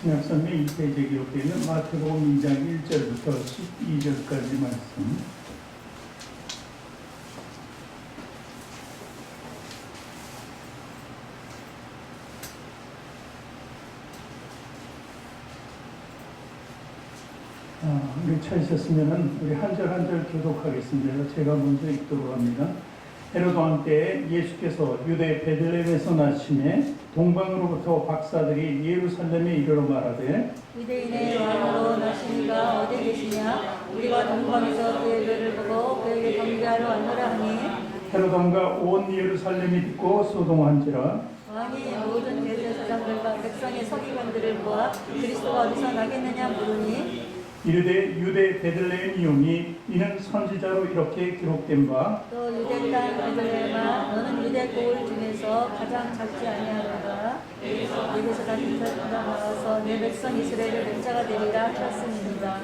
신약성경 2페이지에 기록되어 있는 마태복음 2장 1절부터 12절까지 말씀. 우리 찾으셨으면 우리 한 절 한 절 교독하겠습니다. 제가 먼저 읽도록 합니다. 헤로드 왕 때에 예수께서 유대 베들레헴에서 나심에 동방으로부터 박사들이 예루살렘에 이르러 말하되 유대인의 왕으로 나시니가 어디 계시냐? 우리가 동방에서 그의 배를 보고 그에게 경배하러 왔노라 하니 헤로드 왕과 온 예루살렘이 듣고 소동한지라. 왕이 모든 대제사장들과 백성의 서기관들을 모아 그리스도가 어디서 나겠느냐 물으니 이르되 유대 베들레헴이오니 이는 선지자로 이렇게 기록된 바 또 유대 땅 베들레헴아 너는 유대 고을 중에서 가장 작지 아니하노라. 여기서 같은 자가 나와서 내 백성 이스라엘의 맹자가 되리라 하셨습니다.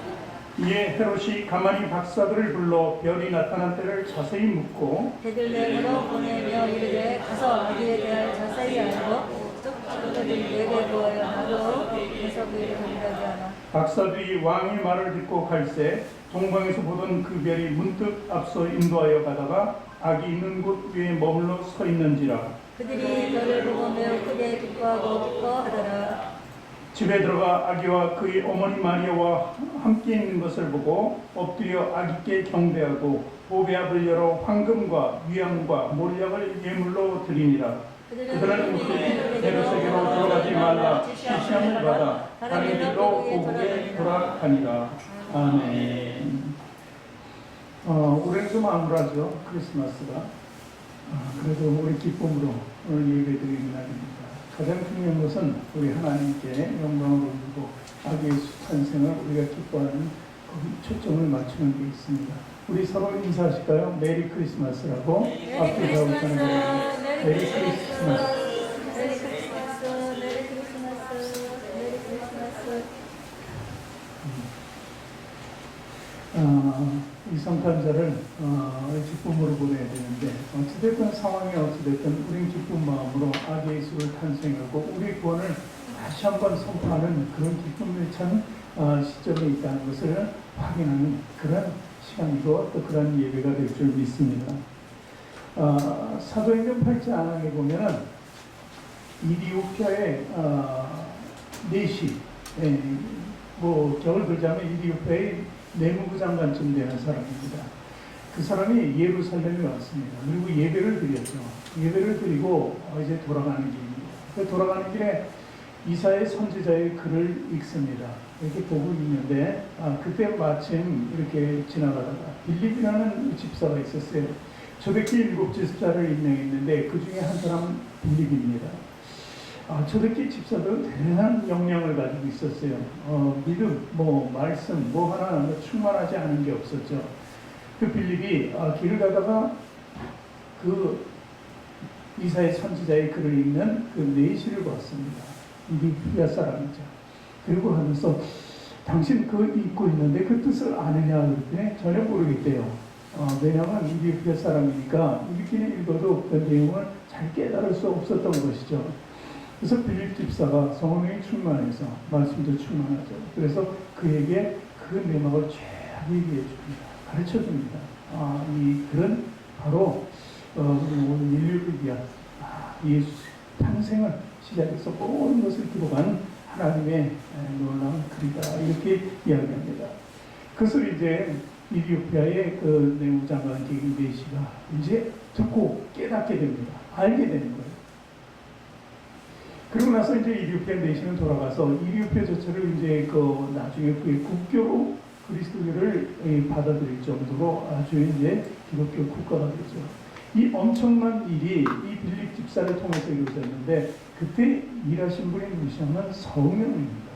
이에 헤롯이 가만히 박사들을 불러 별이 나타난 때를 자세히 묻고 베들레헴으로 보내며 이르되 가서 아기에 대하여 자세히 알고 뚝뚝거린 내게 보아요. 나도 그래서 그에게 경배하게 하나. 박사들이 왕의 말을 듣고 갈새 동방에서 보던 그 별이 문득 앞서 인도하여 가다가 아기 있는 곳 위에 머물러 서 있는지라. 그들이 별을 보고 매우 크게 기뻐하고 기뻐하더라. 집에 들어가 아기와 그의 어머니 마리아와 함께 있는 것을 보고 엎드려 아기께 경배하고 보배 앞을 열어 황금과 위안과 몰약을 예물로 드리니라. 그들은 헤롯에게로 들어가지 말라 지시함을 받아 다른 길로 고국에 돌아가니라. 아멘. 올해는 좀 암울하죠, 크리스마스가. 그래도 우리 기쁨으로 오늘 예배드리는 날입니다. 가장 중요한 것은 우리 하나님께 영광을 올리고 아기 예수 탄생을 우리가 기뻐하는 초점을 맞추는 게 있습니다. 우리 서로 인사하실까요? 메리 크리스마스라고 앞에 가고 있는 거예요. 메리 크리스마스. 메리 크리스마스. 메리 크리스마스. 메리 크리스마스. 이 성탄절을 기쁨으로 보내야 되는데 어찌됐든 상황이 어찌됐든 우린 기쁜 마음으로 아기 예수를 탄생하고 우리 구원을 다시 한번 선포하는 그런 기쁨을 찬 시점에 있다는 것을 확인하는 그런 시간이고 또 그런 예배가 될 줄 믿습니다. 사도행전 8장에 보면은 이디오피아의 내시, 뭐 겨울 들자면 이디오피아의 내무부 장관쯤 되는 사람입니다. 그 사람이 예루살렘에 왔습니다. 그리고 예배를 드렸죠. 예배를 드리고 이제 돌아가는 길입니다. 그 돌아가는 길에 이사야 선지자의 글을 읽습니다. 이렇게 보고 있는데 그때 마침 이렇게 지나가다가 빌립이라는 집사가 있었어요. 초대교회 7집사를 임명했는데 그 중에 한 사람 빌립입니다. 초대교회 집사도 대단한 역량을 가지고 있었어요. 믿음, 말씀, 하나 충만하지 않은 게 없었죠. 그 빌립이 길을 가다가 그 이사야 선지자의 글을 읽는 그 내시를 봤습니다. 이디오피아 사람이죠. 그리고 하면서 당신 그 읽고 있는데 그 뜻을 아느냐 그랬더니 전혀 모르겠대요. 왜냐하면 이디오피아 사람이니까 읽기는 읽어도 그 내용을 잘 깨달을 수 없었던 것이죠. 그래서 빌립 집사가 성령이 충만해서 말씀도 충만하죠. 그래서 그에게 그 내막을 쫙 얘기해 줍니다. 가르쳐 줍니다. 이 글은 바로 우리 모든 인류를 위한 예수 탄생을 시작해서 모든 것을 기록한 하나님의 놀라운 글이다. 이렇게 이야기합니다. 그것을 이제 이디오피아의 그 내무장관 내시가 이제 듣고 깨닫게 됩니다. 알게 되는 거예요. 그리고 나서 이제 이디오피아 내시는 돌아가서 이디오피아 자체를 이제 나중에 그 국교로 그리스도교를 받아들일 정도로 아주 이제 기독교 국가가 되죠. 이 엄청난 일이 이 빌립 집사를 통해서 이루어졌는데 그때 일하신 분이 누구시냐면 성령님입니다.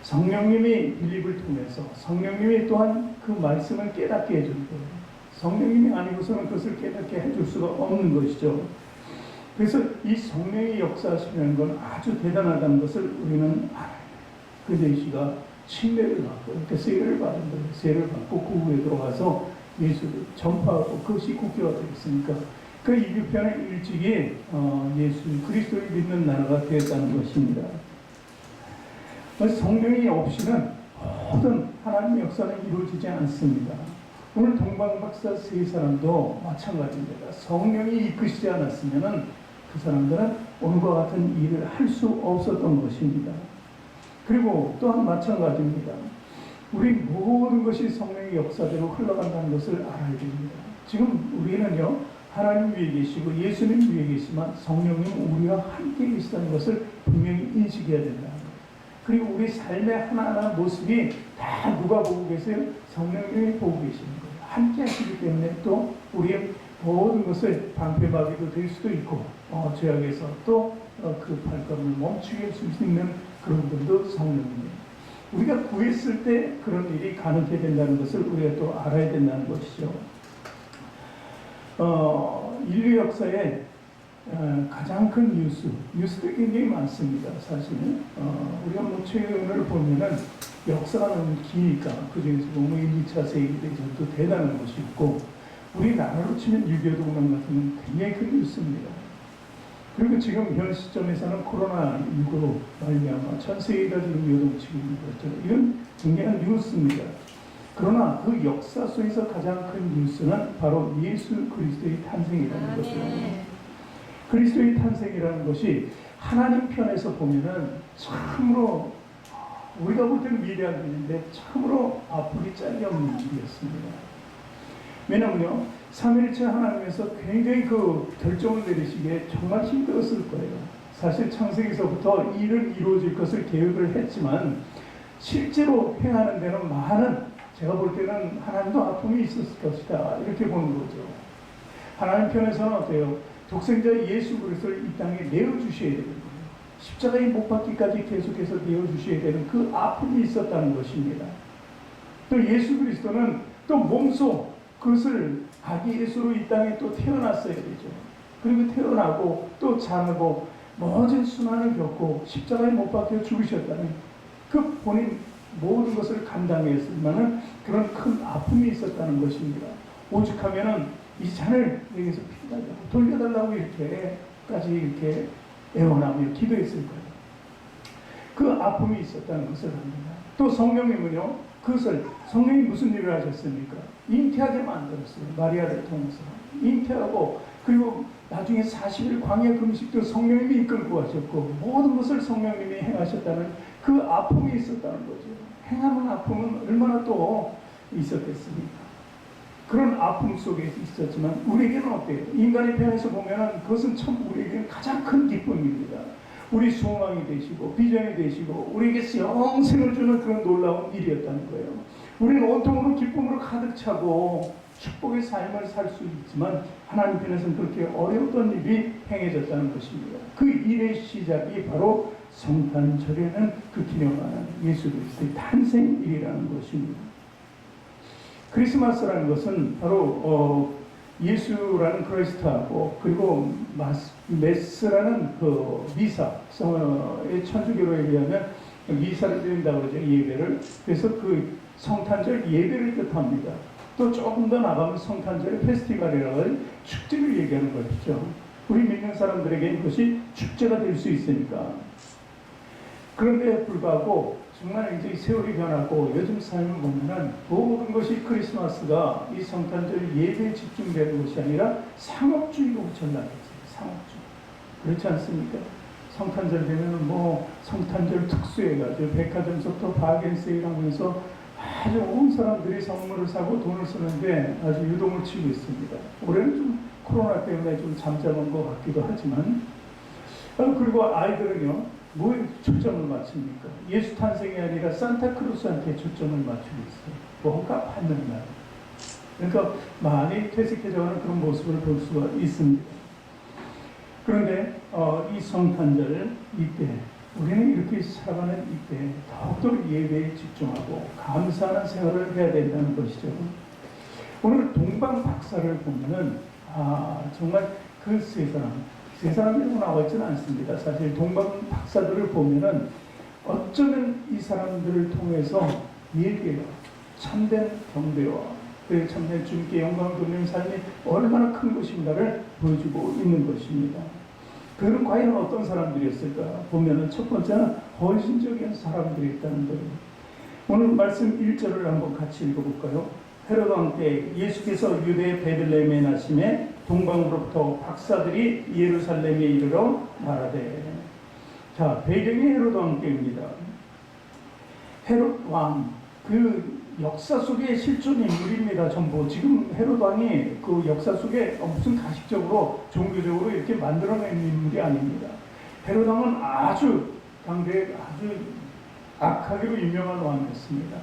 성령님이 빌립을 통해서 성령님이 또한 그 말씀을 깨닫게 해준 거예요. 성령님이 아니고서는 그것을 깨닫게 해줄 수가 없는 것이죠. 그래서 이 성령의 역사하시는 건 아주 대단하다는 것을 우리는 알아요. 그 내시가 침례를 받고 이렇게 세례를 받은 거예요. 세례를 받고 그 후에 들어가서 예수를 전파하고 그것이 국교가 되었으니까 그 이디오피아는 일찍이 예수 그리스도를 믿는 나라가 되었다는 것입니다. 성령이 없이는 모든 하나님의 역사는 이루어지지 않습니다. 오늘 동방박사 세 사람도 마찬가지입니다. 성령이 이끄시지 않았으면 그 사람들은 오늘과 같은 일을 할 수 없었던 것입니다. 그리고 또한 마찬가지입니다. 우리 모든 것이 성령의 역사대로 흘러간다는 것을 알아야 됩니다. 지금 우리는요, 하나님 위에 계시고 예수님 위에 계시지만 성령님 우리와 함께 계시다는 것을 분명히 인식해야 된다. 그리고 우리 삶의 하나하나 모습이 다 누가 보고 계세요? 성령님이 보고 계시는 거예요. 함께 하시기 때문에 또 우리의 모든 것을 방패막이도 될 수도 있고 죄악에서 또 그 발걸음을 멈추게 할 수 있는 그런 분도 성령입니다. 우리가 구했을 때 그런 일이 가능하게 된다는 것을 우리가 또 알아야 된다는 것이죠. 인류 역사에 가장 큰 뉴스도 굉장히 많습니다. 사실은 우리가 뭐 최근을 보면은 역사가 너무 기니까 그 중에서 너무 1, 2차 세계대전도 대단한 것이 있고 우리나라로 치면 6.25 동란 같은 건 굉장히 큰 뉴스입니다. 그리고 지금 현 시점에서는 코로나19로 말미암아 전 세계가 지금 요동치고 있는 거죠. 이건 굉장한 뉴스입니다. 그러나 그 역사 속에서 가장 큰 뉴스는 바로 예수 그리스도의 탄생이라는 것입니다. 그리스도의 탄생이라는 것이 하나님 편에서 보면은 참으로 우리가 볼 때는 위대한 일인데 참으로 아프기 짝이 없는 일이었습니다. 왜냐면요, 삼위일체 하나님께서 굉장히 그 결정을 내리시기에 정말 힘들었을 거예요. 사실 창세기서부터 이 일은 이루어질 것을 계획을 했지만 실제로 행하는 데는 많은, 제가 볼 때는 하나님도 아픔이 있었을 것이다 이렇게 보는 거죠. 하나님 편에서는 어때요? 독생자 예수 그리스도를 이 땅에 내어주셔야 되는 거예요. 십자가에 못 박기까지 계속해서 내어주셔야 되는 그 아픔이 있었다는 것입니다. 또 예수 그리스도는 또 몸소 그것을 아기 예수로 이 땅에 또 태어났어야 되죠. 그리고 태어나고 또 자라고 모든 수난을 겪고 십자가에 못 박혀 죽으셨다는 그 본인 모든 것을 감당했으면 그런 큰 아픔이 있었다는 것입니다. 오죽하면은 이 잔을 여기서 피하자고 돌려달라고 이렇게까지 이렇게 애원하며 기도했을 거예요. 그 아픔이 있었다는 것을 합니다. 또 성령님은요, 그것을 성령이 무슨 일을 하셨습니까? 잉태하게 만들었어요. 마리아를 통해서 잉태하고, 그리고 나중에 40일 광야 금식도 성령님이 이끌고 하셨고 모든 것을 성령님이 행하셨다는 그 아픔이 있었다는 거죠. 행하는 아픔은 얼마나 또 있었겠습니까? 그런 아픔 속에 있었지만 우리에게는 어때요? 인간의 편에서 보면 그것은 참 우리에게는 가장 큰 기쁨입니다. 우리 소망이 되시고 비전이 되시고 우리에게 영생을 주는 그런 놀라운 일이었다는 거예요. 우리는 온통으로 기쁨으로 가득 차고 축복의 삶을 살 수 있지만 하나님 편에서는 그렇게 어려웠던 일이 행해졌다는 것입니다. 그 일의 시작이 바로 성탄절에는 그 기념하는 예수 그리스도의 탄생일이라는 것입니다. 크리스마스라는 것은 바로 예수라는 그리스도하고 그리고 메스라는 그 미사의 천주교로에 의하면 미사를 드린다고 그러죠. 예배를. 그래서 그 성탄절 예배를 뜻합니다. 또 조금 더 나가면 성탄절의 페스티벌이라고 하는 축제를 얘기하는 것이죠. 우리 믿는 사람들에게 이것이 축제가 될 수 있으니까. 그런데 불구하고 정말 이제 세월이 변하고 요즘 삶을 보면은 모든 것이 크리스마스가 이 성탄절 예배에 집중되는 것이 아니라 상업주의로 전락했어요. 상업주의. 그렇지 않습니까? 성탄절 되면은 뭐 성탄절 특수해가지고 백화점부터 바겐세일하고 해서 아주 온 사람들이 선물을 사고 돈을 쓰는데 아주 유동을 치고 있습니다. 올해는 좀 코로나 때문에 좀 잠잠한 것 같기도 하지만 그리고 아이들은요 뭐에 초점을 맞춥니까? 예수 탄생이 아니라 산타크루스한테 초점을 맞추고 있어요. 뭔가 받는 날. 그러니까 많이 퇴색해져가는 그런 모습을 볼 수가 있습니다. 그런데 이 성탄절 이때 우리는 이렇게 살아가는 이때 더욱더 예배에 집중하고 감사하는 생활을 해야 된다는 것이죠. 오늘 동방 박사를 보면은 정말 그 세 사람이라고 나와 있지는 않습니다. 사실 동방 박사들을 보면은 어쩌면 이 사람들을 통해서 예배와 참된 경배와 그 참된 주님께 영광을 돌리는 삶이 얼마나 큰 것인가를 보여주고 있는 것입니다. 그들은 과연 어떤 사람들이었을까 보면은 첫 번째는 헌신적인 사람들이 있다는 거예요. 오늘 말씀 1절을 한번 같이 읽어볼까요? 헤롯 왕 때 예수께서 유대 베들레헴에 나심에 동방으로부터 박사들이 예루살렘에 이르러 말하되. 자, 배경이 헤롯 왕 때입니다. 헤롯 왕, 그 역사 속의 실존 인물입니다. 전부. 지금 헤롯 왕이 그 역사 속에 무슨 가식적으로 종교적으로 이렇게 만들어낸 인물이 아닙니다. 헤롯 왕은 아주 당대에 아주 악하기로 유명한 왕이었습니다.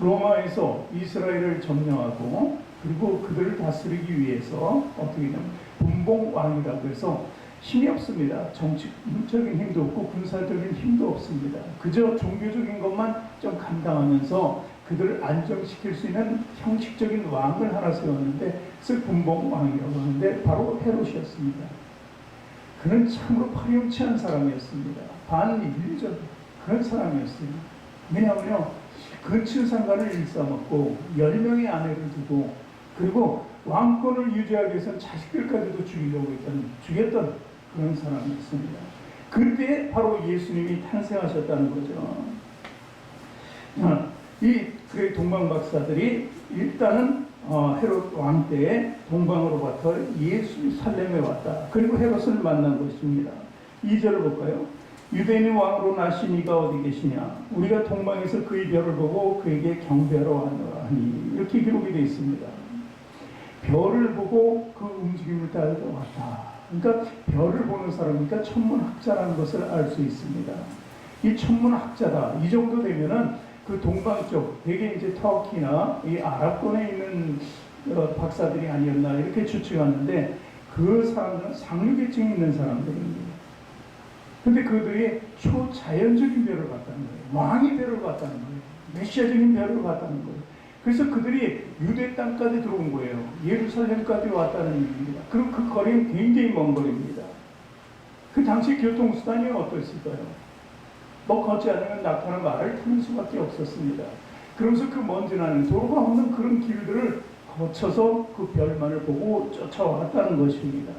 로마에서 이스라엘을 점령하고 그리고 그들을 다스리기 위해서 어떻게 되냐면 분봉왕이라고 해서 힘이 없습니다. 정치적인 힘도 없고 군사적인 힘도 없습니다. 그저 종교적인 것만 좀 감당하면서 그들을 안정시킬 수 있는 형식적인 왕을 하나 세웠는데 그래서 분봉왕이라고 하는데 바로 헤롯이었습니다. 그는 참으로 파렴치한 사람이었습니다. 반인륜적 그런 사람이었어요. 왜냐하면요, 근친 상간을 일삼았고 10명의 아내를 두고 그리고 왕권을 유지하기 위해서는 자식들까지도 죽였던 그런 사람이었습니다. 그때 바로 예수님이 탄생하셨다는 거죠. 그 동방박사들이 일단은 헤롯 왕 때에 동방으로부터 예루살렘에 왔다. 그리고 헤롯을 만난 것입니다. 2절을 볼까요? 유대인의 왕으로 나신 이가 어디 계시냐? 우리가 동방에서 그의 별을 보고 그에게 경배하러 하니. 이렇게 기록이 되어 있습니다. 별을 보고 그 움직임을 따라 왔다. 그러니까 별을 보는 사람이니까 천문학자라는 것을 알 수 있습니다. 이 천문학자다. 이 정도 되면은 그 동방 쪽, 대개 이제 터키나 이 아랍권에 있는 박사들이 아니었나 이렇게 추측하는데 그 사람들은 상류계층에 있는 사람들입니다. 근데 그들이 초자연적인 별을 봤다는 거예요. 왕의 별을 봤다는 거예요. 메시아적인 별을 봤다는 거예요. 그래서 그들이 유대 땅까지 들어온 거예요. 예루살렘까지 왔다는 얘기입니다. 그럼 그 거리는 굉장히 먼 거리입니다. 그 당시 교통수단이 어떠했을까요? 뭐 걷지 않으면 낙타는 말을 타는 수밖에 없었습니다. 그러면서 그 먼지 나는 도로가 없는 그런 길들을 거쳐서 그 별만을 보고 쫓아왔다는 것입니다.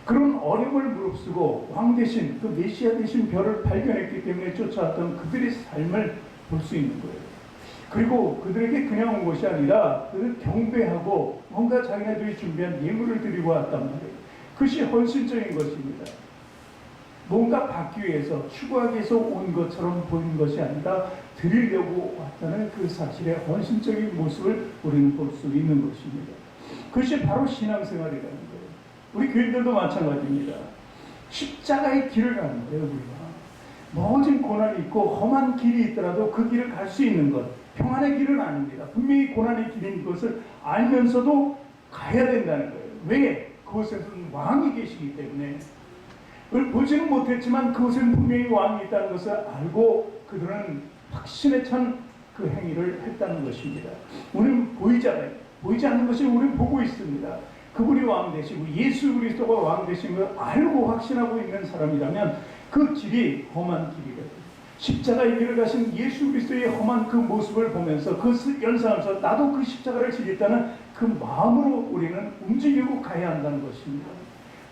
그런 어려움을 무릅쓰고 왕 대신 그 메시아 대신 별을 발견했기 때문에 쫓아왔던 그들의 삶을 볼 수 있는 거예요. 그리고 그들에게 그냥 온 것이 아니라 그들을 경배하고 뭔가 자기네들이 준비한 예물을 드리고 왔단 말이에요. 그것이 헌신적인 것입니다. 뭔가 받기 위해서 추구하기 위해서 온 것처럼 보이는 것이 아니라 드리려고 왔다는 그 사실의 헌신적인 모습을 우리는 볼 수 있는 것입니다. 그것이 바로 신앙생활이라는 거예요. 우리 교인들도 마찬가지입니다. 십자가의 길을 가는 거예요. 우리가 모든 고난이 있고 험한 길이 있더라도 그 길을 갈 수 있는 것, 평안의 길은 아닙니다. 분명히 고난의 길인 것을 알면서도 가야 된다는 거예요. 왜? 그곳에서는 왕이 계시기 때문에. 그걸 보지는 못했지만 그곳에는 분명히 왕이 있다는 것을 알고 그들은 확신에 찬 그 행위를 했다는 것입니다. 우리는 보이잖아요. 보이지 않는 것을 우리는 보고 있습니다. 그분이 왕 되시고 예수 그리스도가 왕 되신 걸 알고 확신하고 있는 사람이라면 그 길이 험한 길이거든요. 십자가의 길을 가신 예수 그리스도의 험한 그 모습을 보면서 그것을 연상하면서 나도 그 십자가를 지겠다는 그 마음으로 우리는 움직이고 가야 한다는 것입니다.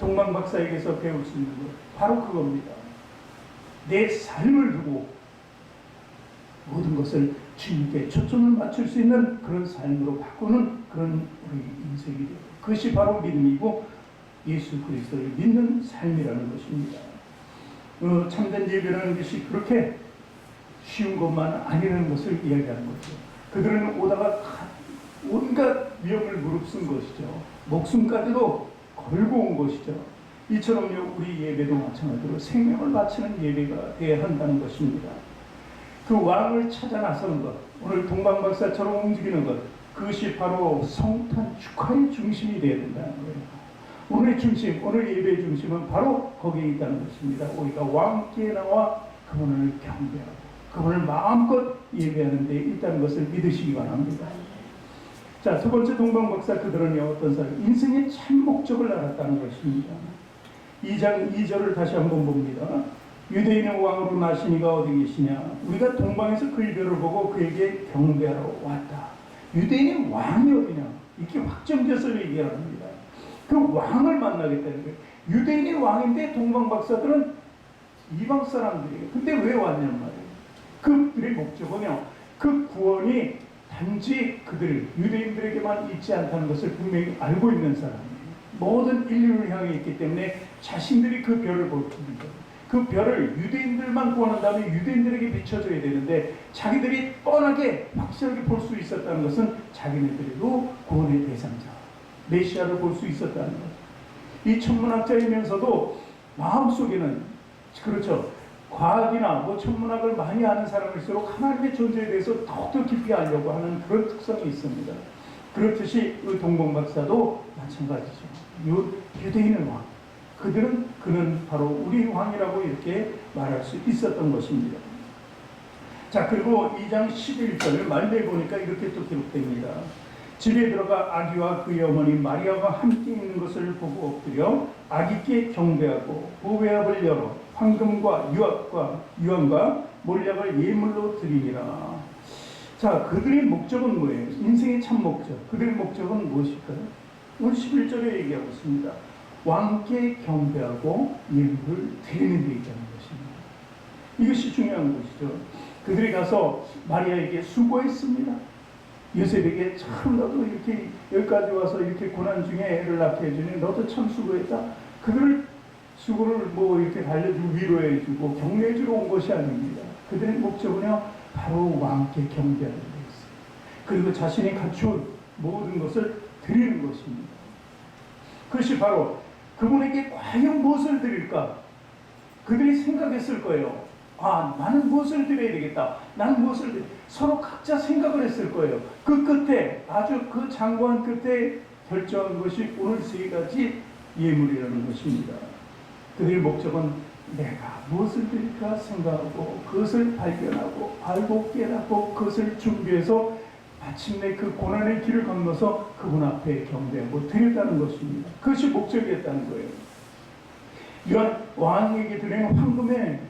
동방 박사에게서 배울 수 있는 것 바로 그겁니다. 내 삶을 두고 모든 것을 주님께 초점을 맞출 수 있는 그런 삶으로 바꾸는 그런 우리 인생이 되고 그것이 바로 믿음이고 예수 그리스도를 믿는 삶이라는 것입니다. 참된 예배라는 것이 그렇게 쉬운 것만 아니라는 것을 이야기하는 거죠. 그들은 오다가 온갖 위험을 무릅쓴 것이죠. 목숨까지도 걸고 온 것이죠. 이처럼요 우리 예배도 마찬가지로 생명을 바치는 예배가 되어야 한다는 것입니다. 그 왕을 찾아 나서는 것, 오늘 동방박사처럼 움직이는 것, 그것이 바로 성탄 축하의 중심이 되어야 된다는 거예요. 오늘의 중심, 오늘 예배의 중심은 바로 거기에 있다는 것입니다. 우리가 왕께 나와 그분을 경배하고 그분을 마음껏 예배하는 데 있다는 것을 믿으시기 바랍니다. 자, 두 번째 동방박사 그들은 어떤 사람? 인생의 참 목적을 알았다는 것입니다. 2장 2절을 다시 한번 봅니다. 유대인의 왕으로 나신 이가 어디 계시냐? 우리가 동방에서 그의 별을 보고 그에게 경배하러 왔다. 유대인의 왕이 어디냐? 이렇게 확정돼서 얘기를 합니다. 그 왕을 만나겠다는 거예요. 유대인의 왕인데 동방 박사들은 이방 사람들이에요. 근데 왜 왔냔 말이에요. 그들의 목적은요, 그 구원이 단지 그들 유대인들에게만 있지 않다는 것을 분명히 알고 있는 사람이에요. 모든 인류를 향해 있기 때문에 자신들이 그 별을 볼 겁니다. 그 별을 유대인들만 구원한 다음에 유대인들에게 비춰줘야 되는데 자기들이 뻔하게 확실하게 볼 수 있었다는 것은 자기네들도 구원의 대상자 메시아를 볼 수 있었다는 것. 이 천문학자이면서도 마음속에는 그렇죠, 과학이나 뭐 천문학을 많이 아는 사람일수록 하나님의 존재에 대해서 더욱더 깊이 알려고 하는 그런 특성이 있습니다. 그렇듯이 이 동방박사도 마찬가지죠. 유대인의 왕, 그는 바로 우리 왕이라고 이렇게 말할 수 있었던 것입니다. 자, 그리고 2장 11절 말미에 보니까 이렇게 또 기록됩니다. 집에 들어가 아기와 그의 어머니 마리아가 함께 있는 것을 보고 엎드려 아기께 경배하고 보배압을 열어 황금과 유황과 몰약을 예물로 드리니라. 자, 그들의 목적은 뭐예요? 인생의 참 목적. 그들의 목적은 무엇일까요? 오늘 11절에 얘기하고 있습니다. 왕께 경배하고 예물을 드리는 데 있다는 것입니다. 이것이 중요한 것이죠. 그들이 가서 마리아에게 수고했습니다. 요셉에게 참 너도 이렇게 여기까지 와서 이렇게 고난 중에 애를 낳게 해주니 너도 참 수고했다. 그들을 수고를 뭐 이렇게 달래주고 위로해주고 격려해주러 온 것이 아닙니다. 그들의 목적은요, 바로 왕께 경배하는 데 있어요. 그리고 자신이 갖춘 모든 것을 드리는 것입니다. 그것이 바로 그분에게 과연 무엇을 드릴까? 그들이 생각했을 거예요. 아, 나는 무엇을 드려야 되겠다. 나는 무엇을 드려. 서로 각자 생각을 했을 거예요. 그 끝에, 아주 그 장구한 끝에 결정한 것이 오늘 세 가지 예물이라는 것입니다. 그들의 목적은 내가 무엇을 드릴까 생각하고 그것을 발견하고 알고 깨닫고 그것을 준비해서 마침내 그 고난의 길을 건너서 그분 앞에 경배하고 드렸다는 것입니다. 그것이 목적이었다는 거예요. 이런 왕에게 드리는 황금의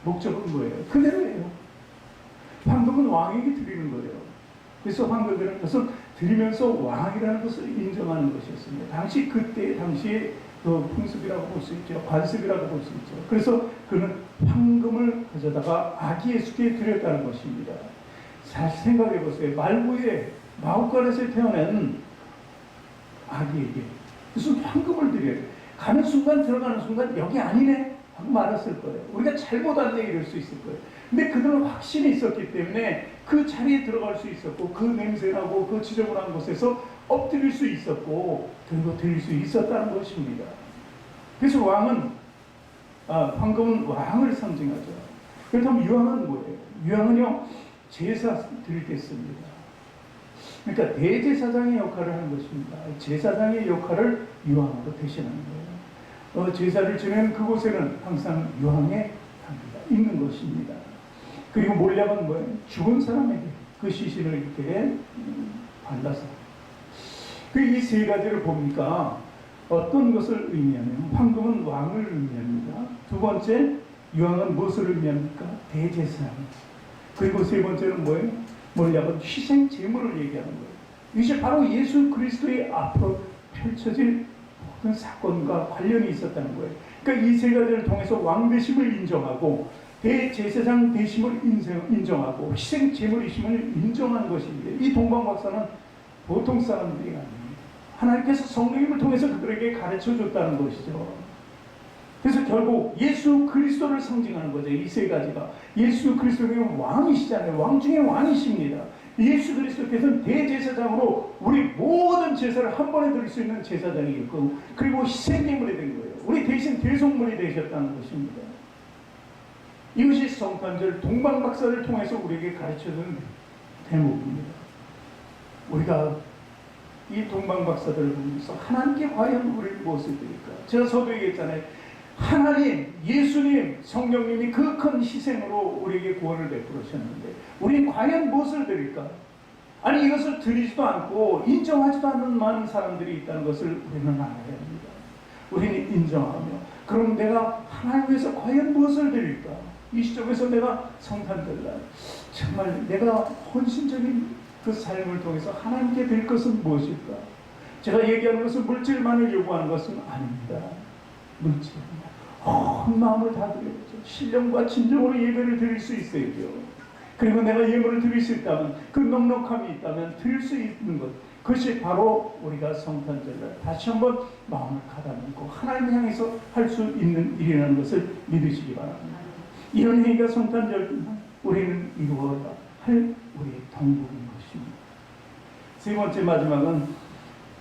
목적은 뭐예요? 그대로예요. 황금은 왕에게 드리는 거예요. 그래서 황금이라는 것은 드리면서 왕이라는 것을 인정하는 것이었습니다. 당시의 그 풍습이라고 볼 수 있죠. 관습이라고 볼 수 있죠. 그래서 그는 황금을 가져다가 아기 예수께 드렸다는 것입니다. 잘 생각해 보세요. 말구에 마구간에서 태어난 아기에게 무슨 황금을 드려요. 가는 순간 들어가는 순간 여기 아니네 하고 말았을 거예요. 우리가 잘못 왔네 이럴 수 있을 거예요. 근데 그들은 확신이 있었기 때문에 그 자리에 들어갈 수 있었고 그 냄새나고 그 지저분한 곳에서 엎드릴 수 있었고 그리고 드릴 수 있었다는 것입니다. 그래서 왕은 황금은 왕을 상징하죠. 그렇다면 유황은 뭐예요? 유황은요, 제사 드릴 때 씁니다. 그러니까 대제사장의 역할을 하는 것입니다. 제사장의 역할을 유황으로 대신하는 거예요. 제사를 지내는 그곳에는 항상 유황의 향기가 있는 것입니다. 그리고 몰약은 뭐예요? 죽은 사람에게 그 시신을 이렇게 발라서. 이 세 가지를 보니까 어떤 것을 의미하냐면 황금은 왕을 의미합니다. 두 번째, 유황은 무엇을 의미합니까? 대제사장. 그리고 세 번째는 뭐예요? 몰약은 희생 제물을 얘기하는 거예요. 이것이 바로 예수 그리스도의 앞으로 펼쳐질 모든 사건과 관련이 있었다는 거예요. 그러니까 이 세 가지를 통해서 왕 되심을 인정하고 대제사장 되심을 인정하고 희생 제물이심을 인정한 것입니다. 이 동방박사는 보통 사람들이 아닙니다. 하나님께서 성령님을 통해서 그들에게 가르쳐 줬다는 것이죠. 그래서 결국 예수 그리스도를 상징하는 거죠. 이 세 가지가. 예수 그리스도는 왕이시잖아요. 왕 중에 왕이십니다. 예수 그리스도께서는 대제사장으로 우리 모든 제사를 한 번에 드릴 수 있는 제사장이었고, 그리고 희생제물이 된 거예요. 우리 대신 대속물이 되셨다는 것입니다. 이것이 성탄절 동방박사를 통해서 우리에게 가르쳐주는 대목입니다. 우리가 이 동방박사들을 보면서 하나님께 과연 우리를 무엇을 드릴까? 제가 서도 얘기했잖아요. 하나님, 예수님, 성령님이 그 큰 희생으로 우리에게 구원을 베풀으셨는데 우리는 과연 무엇을 드릴까? 아니, 이것을 드리지도 않고 인정하지도 않는 많은 사람들이 있다는 것을 우리는 알아야 합니다. 우리는 인정하며 그럼 내가 하나님 위해서 과연 무엇을 드릴까? 이 시점에서 내가 성탄절날 정말 내가 헌신적인 그 삶을 통해서 하나님께 드릴 것은 무엇일까? 제가 얘기하는 것은 물질만을 요구하는 것은 아닙니다. 물질입니다. 온 마음을 다 드려야죠. 신령과 진정으로 예배를 드릴 수 있어야죠. 그리고 내가 예물을 드릴 수 있다면, 그 넉넉함이 있다면 드릴 수 있는 것, 그것이 바로 우리가 성탄절을 다시 한번 마음을 가다듬고 하나님 향해서 할 수 있는 일이라는 것을 믿으시기 바랍니다. 이런 행위가 성탄절 우리는 이루어야 할 우리의 동복인 것입니다. 세 번째 마지막은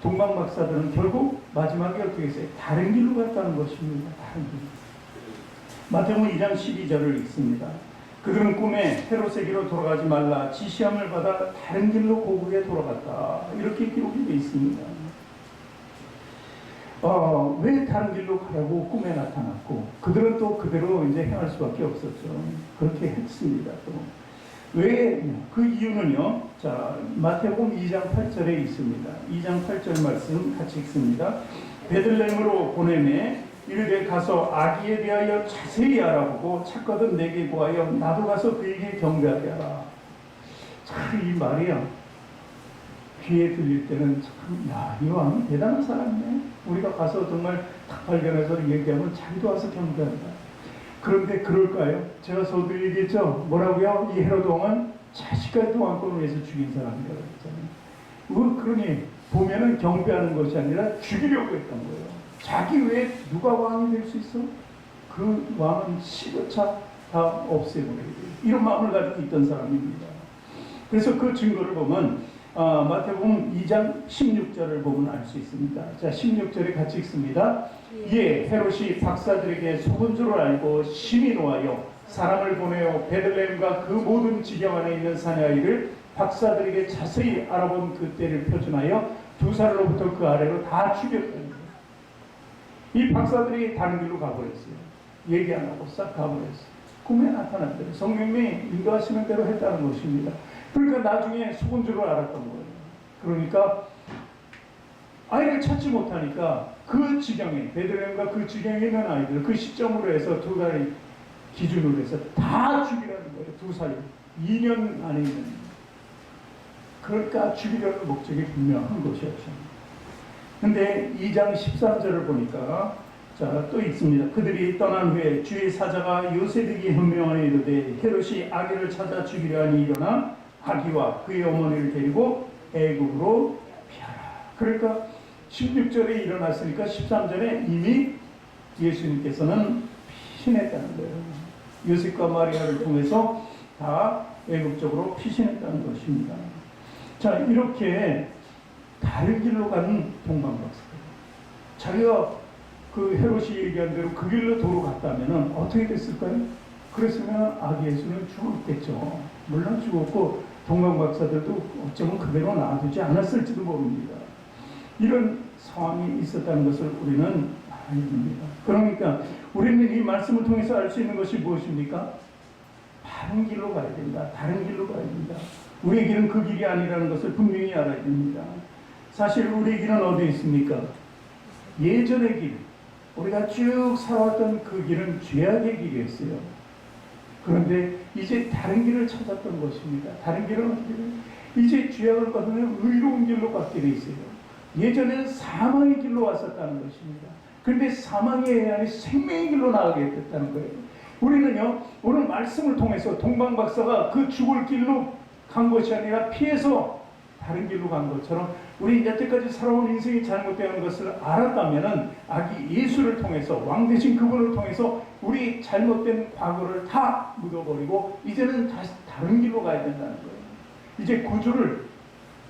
동방 박사들은 결국 마지막에 어떻게 했어요? 다른 길로 갔다는 것입니다. 다른 길. 마태복음 2장 12절을 읽습니다. 그들은 꿈에 헤롯에게로 돌아가지 말라 지시함을 받아 다른 길로 고국에 돌아갔다. 이렇게 기록이 되어 있습니다. 왜 다른 길로 가라고 꿈에 나타났고 그들은 또 그대로 이제 행할 수밖에 없었죠. 그렇게 했습니다. 또 왜? 그 이유는요. 자, 마태복음 2장 8절에 있습니다. 2장 8절 말씀 같이 읽습니다. 베들레헴으로 보내매 이르되 가서 아기에 대하여 자세히 알아보고 찾거든 내게 구하여 나도 가서 그에게 경배하게 하라. 참 이 말이요. 귀에 들릴 때는 참, 야, 이 왕은 대단한 사람이네. 우리가 가서 정말 딱 발견해서 얘기하면 자기도 와서 경배한다. 그런데 그럴까요? 제가 서도 얘기했죠. 뭐라고요? 이 헤로드 왕은 자식까지 왕권을 위해서 죽인 사람이라고 했잖아요. 그러니 보면은 경배하는 것이 아니라 죽이려고 했던 거예요. 자기 외에 누가 왕이 될 수 있어? 그 왕은 시조차 다 없애버려야 돼요. 이런 마음을 가지고 있던 사람입니다. 그래서 그 증거를 보면 마태복음 2장 16절을 보면 알 수 있습니다. 자, 16절에 같이 읽습니다. 예, 헤롯이 박사들에게 속은 줄 알고 심히 노하여 사람을 보내어 베들레헴과 그 모든 지경 안에 있는 사내아이를 박사들에게 자세히 알아본 그 때를 표준하여 2살로부터 그 아래로 다 죽였다는 거예요. 이 박사들이 다른 길로 가버렸어요. 얘기 안 하고 싹 가버렸어요. 꿈에 나타난 대로 성령님이 인도하시는 대로 했다는 것입니다. 그러니까 나중에 속은 줄을 알았던 거예요. 그러니까 아이를 찾지 못하니까 그 지경에 베들레헴과 그 지경에 있는 아이들 그 시점으로 해서 2살이 기준으로 해서 다 죽이라는 거예요. 2살 2년 안에 있는. 그러니까 죽이려는 목적이 분명한 것이었죠. 근데 2장 13절을 보니까 자, 또 있습니다. 그들이 떠난 후에 주의 사자가 요셉에게 현명하여 이르되 헤롯이 아기를 찾아 죽이려 하니 일어나 아기와 그의 어머니를 데리고 애굽으로 피하라. 그러니까 16절에 일어났으니까 13절에 이미 예수님께서는 피신했다는 거예요. 요셉과 마리아를 통해서 다 애굽 쪽으로 피신했다는 것입니다. 자, 이렇게 다른 길로 가는 동방박사들. 자기가 그 헤롯이 얘기한 대로 그 길로 도로 갔다면 어떻게 됐을까요? 그랬으면 아기 예수는 죽었겠죠. 물론 죽었고 동방박사들도 어쩌면 그대로 놔두지 않았을지도 모릅니다. 이런 상황이 있었다는 것을 우리는 알아야 됩니다. 그러니까 우리는 이 말씀을 통해서 알 수 있는 것이 무엇입니까? 다른 길로 가야 된다. 다른 길로 가야 된다. 우리의 길은 그 길이 아니라는 것을 분명히 알아야 됩니다. 사실 우리의 길은 어디에 있습니까? 예전의 길, 우리가 쭉 살아왔던 그 길은 죄악의 길이었어요. 그런데 이제 다른 길을 찾았던 것입니다. 다른 길은 어떻게 돼요? 이제 죄악을 거두면 의로운 길로 갖게 돼 있어요. 예전에는 사망의 길로 왔었다는 것입니다. 그런데 사망의 아니 생명의 길로 나가게 됐다는 거예요. 우리는요, 오늘 말씀을 통해서 동방박사가 그 죽을 길로 간 것이 아니라 피해서 다른 길로 간 것처럼 우리 여태까지 살아온 인생이 잘못되는 것을 알았다면 아기 예수를 통해서 왕 되신 그분을 통해서 우리 잘못된 과거를 다 묻어버리고 이제는 다시 다른 길로 가야 된다는 거예요. 이제 구주를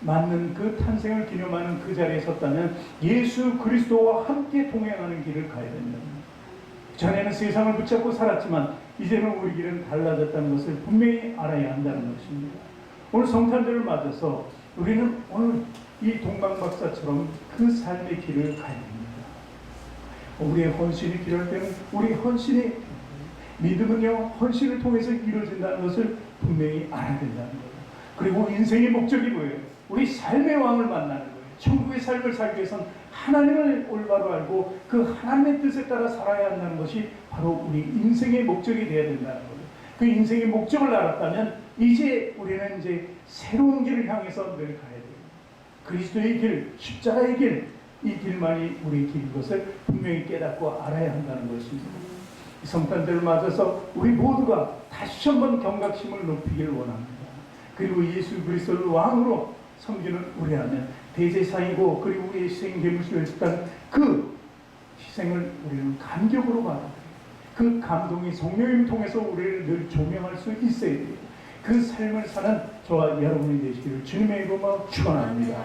맞는 그 탄생을 기념하는 그 자리에 섰다면 예수 그리스도와 함께 동행하는 길을 가야 된다는 거예요. 전에는 세상을 붙잡고 살았지만 이제는 우리 길은 달라졌다는 것을 분명히 알아야 한다는 것입니다. 오늘 성탄절을 맞아서 우리는 오늘 이 동방박사처럼 그 삶의 길을 가야 됩니다. 우리의 헌신이 필요할 때는 우리 헌신이 믿음은요 헌신을 통해서 이루어진다는 것을 분명히 알아야 된다는 거예요. 그리고 인생의 목적이 뭐예요? 우리 삶의 왕을 만나는 거예요. 천국의 삶을 살기 위해서는 하나님을 올바로 알고 그 하나님의 뜻에 따라 살아야 한다는 것이 바로 우리 인생의 목적이 되어야 된다는 거예요. 그 인생의 목적을 알았다면 이제 우리는 이제 새로운 길을 향해서 늘 가야 돼요. 그리스도의 길, 십자가의 길, 이 길만이 우리의 길인 것을 분명히 깨닫고 알아야 한다는 것입니다. 성탄절을 맞아서 우리 모두가 다시 한번 경각심을 높이기를 원합니다. 그리고 예수 그리스도를 왕으로 섬기는 우리 안에 대제사이고 그리고 우리의 희생제물을 했던 그 희생을 우리는 감격으로 받아들여요. 그 감동이 성령님 통해서 우리를 늘 조명할 수 있어야 돼요. 그 삶을 사는 저와 여러분이 되시기를 주님의 이름으로 축원합니다.